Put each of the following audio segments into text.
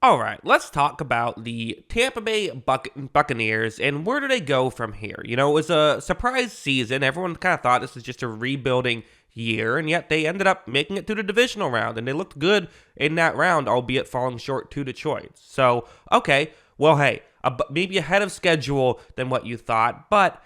All right, let's talk about the Tampa Bay Buccaneers and where do they go from here? You know, it was a surprise season. Everyone kind of thought this was just a rebuilding year, and yet they ended up making it to the divisional round, and they looked good in that round, albeit falling short to Detroit. So, okay, well, hey, maybe ahead of schedule than what you thought, but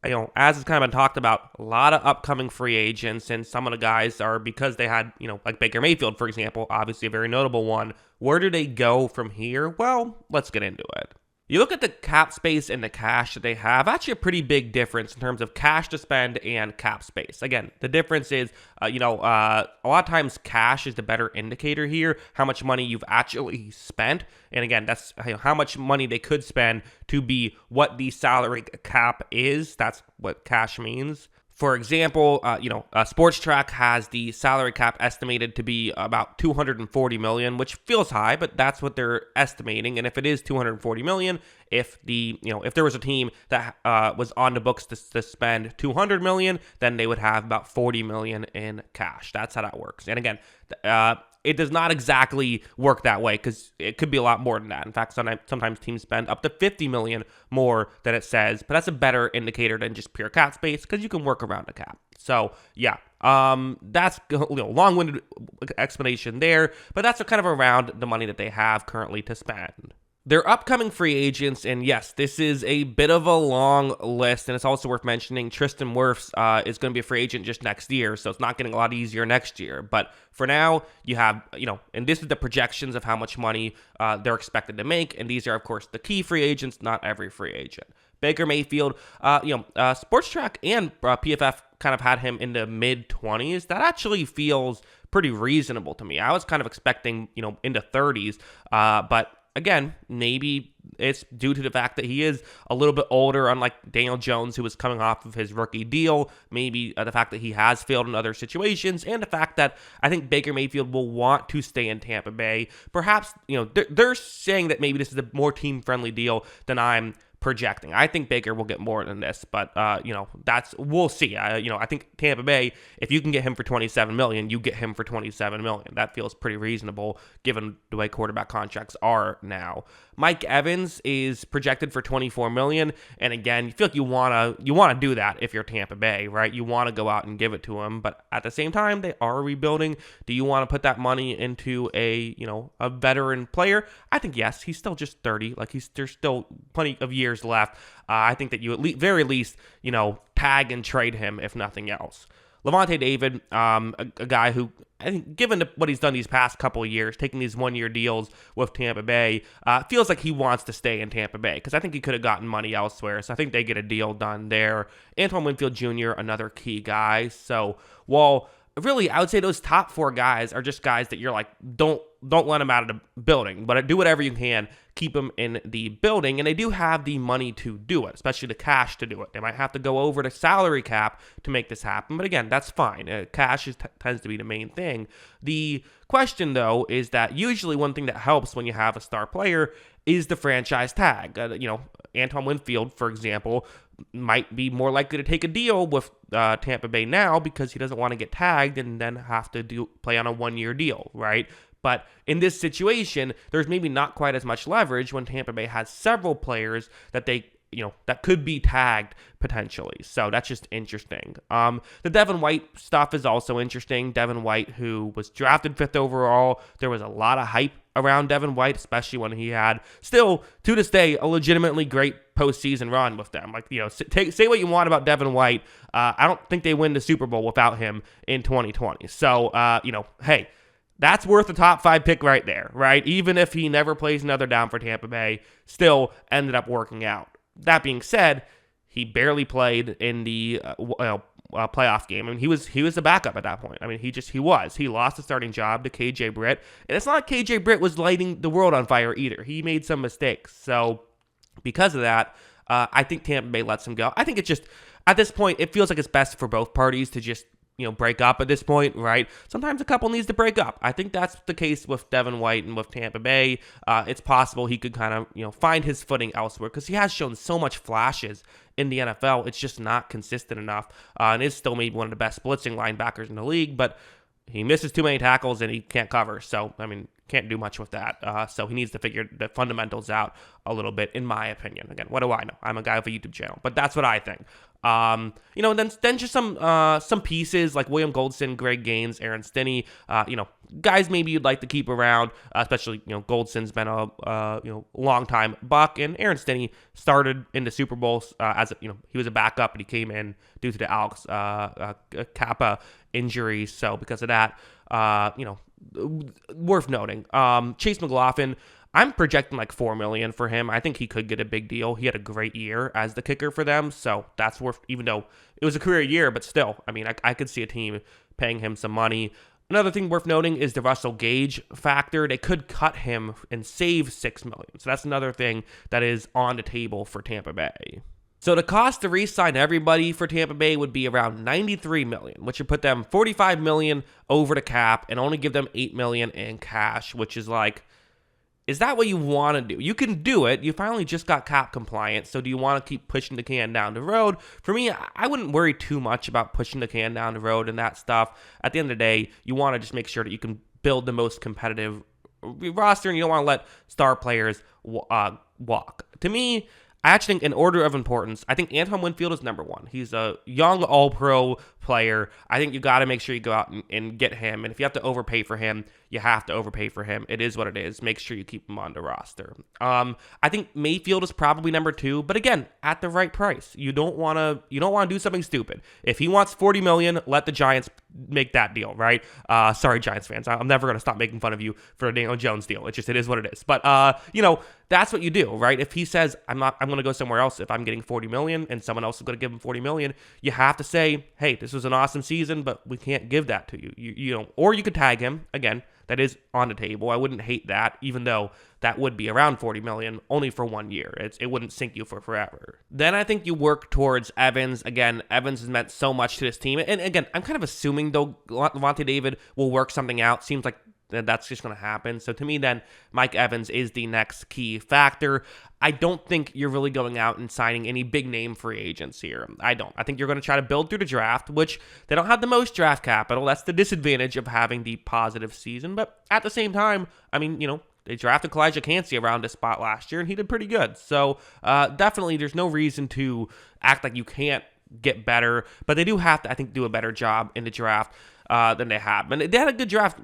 as it's kind of been talked about, a lot of upcoming free agents, and some of the guys are because they had, like Baker Mayfield, for example, obviously a very notable one. Where do they go from here? Well, let's get into it. You look at the cap space and the cash that they have, actually a pretty big difference in terms of cash to spend and cap space. Again, the difference is, a lot of times cash is the better indicator here, how much money you've actually spent. And again, that's how much money they could spend to be what the salary cap is. That's what cash means. For example, Sports Track has the salary cap estimated to be about $240 million, which feels high, but that's what they're estimating. And if it is $240 million, if there was a team that was on the books to spend $200 million, then they would have about $40 million in cash. That's how that works. And again, it does not exactly work that way because it could be a lot more than that. In fact, sometimes teams spend up to $50 million more than it says, but that's a better indicator than just pure cap space because you can work around a cap. So yeah, that's long-winded explanation there, but that's kind of around the money that they have currently to spend. Their upcoming free agents, and yes, this is a bit of a long list, and it's also worth mentioning Tristan Wirfs is going to be a free agent just next year, so it's not getting a lot easier next year. But for now, you have, and this is the projections of how much money they're expected to make, and these are, of course, the key free agents, not every free agent. Baker Mayfield, Sports Track and PFF kind of had him in the mid-20s. That actually feels pretty reasonable to me. I was kind of expecting, into 30s, but again, maybe it's due to the fact that he is a little bit older, unlike Daniel Jones, who was coming off of his rookie deal. Maybe the fact that he has failed in other situations, and the fact that I think Baker Mayfield will want to stay in Tampa Bay. Perhaps, they're saying that maybe this is a more team-friendly deal than I'm projecting. I think Baker will get more than this, but we'll see. I think Tampa Bay, if you can get him for $27 million, you get him for $27 million. That feels pretty reasonable given the way quarterback contracts are now. Mike Evans is projected for $24 million, and again, you feel like you want to do that if you're Tampa Bay, right? You want to go out and give it to him, but at the same time, they are rebuilding. Do you want to put that money into a veteran player? I think yes. He's still just 30. There's still plenty of years left. I think that you at very least, tag and trade him if nothing else. Lavonte David, a guy who, I think, given what he's done these past couple of years, taking these one-year deals with Tampa Bay, feels like he wants to stay in Tampa Bay because I think he could have gotten money elsewhere. So I think they get a deal done there. Antoine Winfield Jr., another key guy. So while really, I would say those top four guys are just guys that you're like, don't let them out of the building, but do whatever you can, keep them in the building, and they do have the money to do it, especially the cash to do it. They might have to go over the salary cap to make this happen, but again, that's fine. Cash tends to be the main thing. The question, though, is that usually one thing that helps when you have a star player is the franchise tag. Antoine Winfield, for example, might be more likely to take a deal with Tampa Bay now because he doesn't want to get tagged and then have to play on a one-year deal, right? But in this situation, there's maybe not quite as much leverage when Tampa Bay has several players that that could be tagged potentially. So that's just interesting. The Devin White stuff is also interesting. Devin White, who was drafted 5th overall, there was a lot of hype around Devin White, especially when he had still, to this day, a legitimately great postseason run with them. Say what you want about Devin White. I don't think they win the Super Bowl without him in 2020. So, hey, that's worth a top 5 pick right there, right? Even if he never plays another down for Tampa Bay, still ended up working out. That being said, he barely played in the playoff game. I mean, he was a backup at that point. I mean, he lost the starting job to KJ Britt, and it's not like KJ Britt was lighting the world on fire either. He made some mistakes. So because of that, I think Tampa Bay lets him go. I think it's just, at this point, it feels like it's best for both parties to just break up at this point, right? Sometimes a couple needs to break up. I think that's the case with Devin White and with Tampa Bay. It's possible he could kind of, find his footing elsewhere because he has shown so much flashes in the NFL. It's just not consistent enough and is still maybe one of the best blitzing linebackers in the league, but he misses too many tackles and he can't cover. So, I mean, can't do much with that. So he needs to figure the fundamentals out a little bit, in my opinion. Again, what do I know? I'm a guy with a YouTube channel, but that's what I think. Then just some pieces like William Goldson, Greg Gaines, Aaron Stinney, guys maybe you'd like to keep around, especially, Goldson's been a long time Buck, and Aaron Stinney started in the Super Bowl he was a backup, and he came in due to the Alex Kappa injury. So because of that, worth noting. Chase McLaughlin, I'm projecting like $4 million for him. I think he could get a big deal. He had a great year as the kicker for them, so that's worth. Even though it was a career year, but still, I mean, I could see a team paying him some money. Another thing worth noting is the Russell Gage factor. They could cut him and save $6 million. So that's another thing that is on the table for Tampa Bay. So the cost to re-sign everybody for Tampa Bay would be around $93 million, which would put them $45 million over the cap and only give them $8 million in cash, which is like, is that what you want to do? You can do it. You finally just got cap compliant, so do you want to keep pushing the can down the road? For me, I wouldn't worry too much about pushing the can down the road and that stuff. At the end of the day, you want to just make sure that you can build the most competitive roster, and you don't want to let star players walk. To me, I actually think in order of importance, I think Antoine Winfield is number one. He's a young all-pro player. I think you got to make sure you go out and get him. And if you have to overpay for him, you have to overpay for him. It is what it is. Make sure you keep him on the roster. I think Mayfield is probably number two, but again, at the right price. You don't want to do something stupid. If he wants $40 million, let the Giants make that deal, right? Sorry, Giants fans. I'm never going to stop making fun of you for a Daniel Jones deal. It is what it is. But that's what you do, right? If he says I'm going to go somewhere else if I'm getting $40 million and someone else is going to give him $40 million, you have to say, hey, this was an awesome season, but we can't give that to you. Or you could tag him again. That is on the table. I wouldn't hate that, even though that would be around $40 million only for 1 year. It wouldn't sink you for forever. Then I think you work towards Evans. Again, Evans has meant so much to this team. And again, I'm kind of assuming, though, Lavonte David will work something out. Seems like that's just going to happen. So to me, then, Mike Evans is the next key factor. I don't think you're really going out and signing any big name free agents here. I don't. I think you're going to try to build through the draft, which they don't have the most draft capital. That's the disadvantage of having the positive season. But at the same time, I mean, they drafted Kalijah Cansey around this spot last year, and he did pretty good. So definitely there's no reason to act like you can't get better. But they do have to, I think, do a better job in the draft than they have. And they had a good draft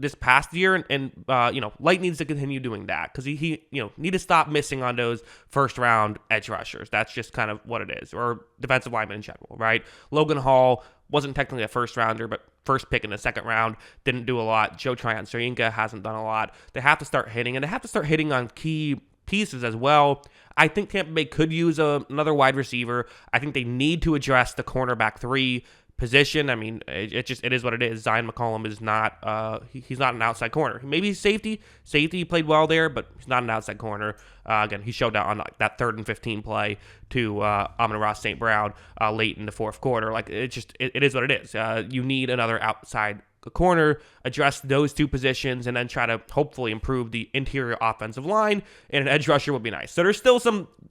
this past year, and Light needs to continue doing that because he need to stop missing on those first round edge rushers. That's just kind of what it is, or defensive lineman in general, right? Logan Hall wasn't technically a first rounder, but first pick in the second round, didn't do a lot. Joe Tryon-Soyinka hasn't done a lot. They have to start hitting, and they have to start hitting on key pieces as well. I think Tampa Bay could use another wide receiver. I think they need to address the cornerback 3 position. I mean, it is what it is. Zion McCollum is not he's not an outside corner. Maybe he's safety. He played well there, but he's not an outside corner. Again, he showed out on that 3rd and 15 play to Amon-Ra St. Brown late in the fourth quarter. Like it is what it is. You need another outside corner, address those 2 positions, and then try to hopefully improve the interior offensive line, and an edge rusher would be nice. So there's still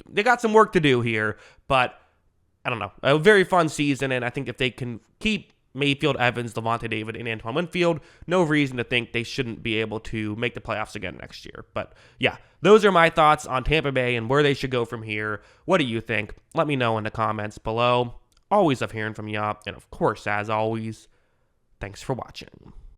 they got some work to do here, but I don't know. A very fun season, and I think if they can keep Mayfield, Evans, Lavonte David, and Antoine Winfield, no reason to think they shouldn't be able to make the playoffs again next year. But yeah, those are my thoughts on Tampa Bay and where they should go from here. What do you think? Let me know in the comments below. Always love hearing from you, and of course, as always, thanks for watching.